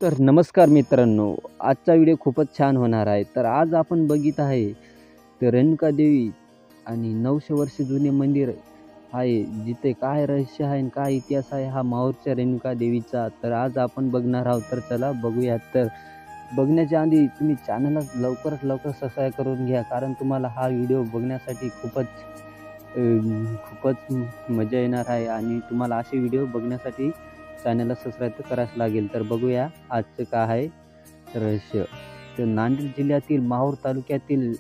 तर नमस्कार मित्रांनो, आजचा व्हिडिओ खूपच छान होणार आहे. तर आज आपण बघित आहे तर रेणुका देवी आणि 900 वर्ष जुने मंदिर आहे. जिथे काय रहस्य आहे आणि काय इतिहास आहे हा माहूरच्या रेणुका देवीचा. तर आज आपण बघणार आहोत. तर चला बघूया. तर बघण्याच्या आधी तुम्ही चॅनलला लवकरात लवकर सबस्क्राईब करून घ्या, कारण तुम्हाला हा व्हिडिओ बघण्यासाठी खूपच मजा येणार आहे आणि तुम्हाला असे व्हिडिओ बघण्यासाठी चॅनलला सबस्क्राईब तर करावंच लागेल. तर बघूया आजचं काय आहे रहस्य. तर नांदेड जिल्ह्यातील माहूर तालुक्यातील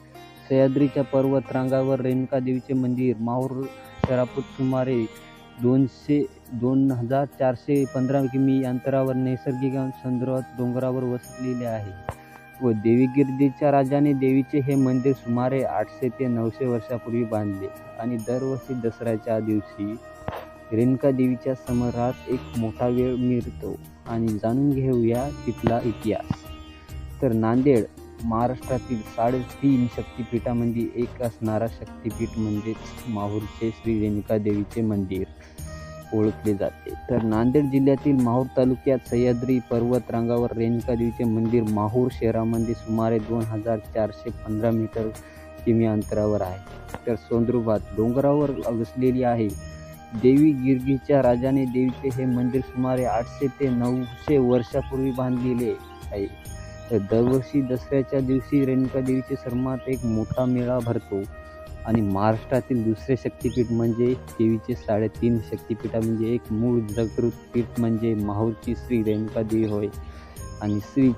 सह्याद्रीच्या पर्वतरांगावर रेणुका देवीचे मंदिर माहूर शहरापासून सुमारे 2415 किमी अंतरावर नैसर्गिक सौंदर्यात डोंगरावर वसलेले आहे व देवीगिरीच्या राजाने देवीचे हे मंदिर सुमारे 800 ते 900 वर्षापूर्वी बांधले आणि दरवर्षी दसऱ्याच्या दिवशी रेणुका देवीच्या समोरात एक मोठा वेळ मिळतो आणि जाणून घेऊया तिथला इतिहास. तर नांदेड महाराष्ट्रातील 3.5 शक्तिपीठांमध्ये एक असणारा शक्तिपीठ म्हणजेच माहूरचे श्री रेणुका देवीचे मंदिर ओळखले जाते. तर नांदेड जिल्ह्यातील माहूर तालुक्यात सह्याद्री पर्वतरांगावर रेणुका देवीचे मंदिर माहूर शहरामध्ये सुमारे 2415 मीटर किमी अंतरावर आहे. तर सौंदर्यात डोंगरावर वसलेली आहे. देवी गिरगीच्या राजाने देवीचे हे मंदिर सुमारे 800 ते 900 वर्षापूर्वी बांधलेले आहे. तर दरवर्षी दसऱ्याच्या दिवशी रेणुका देवीचे सर्मात एक मोठा मेळा भरतो आणि महाराष्ट्रातील दुसरे शक्तिपीठ म्हणजे देवीचे 3.5 शक्तिपीठा म्हणजे एक मूळ जागृत पीठ म्हणजे माहूरची श्री रेणुका देवी होय आणि श्री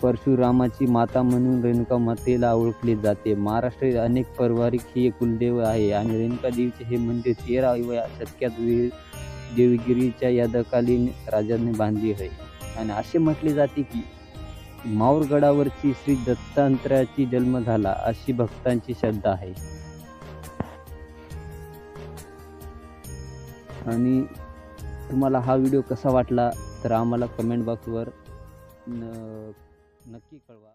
परशुरामाची माता म्हणून रेणुका मातेला ओळखले जाते. महाराष्ट्रातील अनेक पारिवारिक ही कुलदेव आहे आणि रेणुका देवीचे हे मंदिर 13व्या शतकात देवगिरीच्या यादकालीन राजाने बांधले आहे. आणि असे म्हटले जाते की माहूर गडावरची श्री दत्तात्रयाची जन्म झाला अशी भक्तांची श्रद्धा आहे. आणि तुम्हाला हा व्हिडिओ कसा वाटला तर आम्हाला कमेंट बॉक्सवर नक्की कळवा.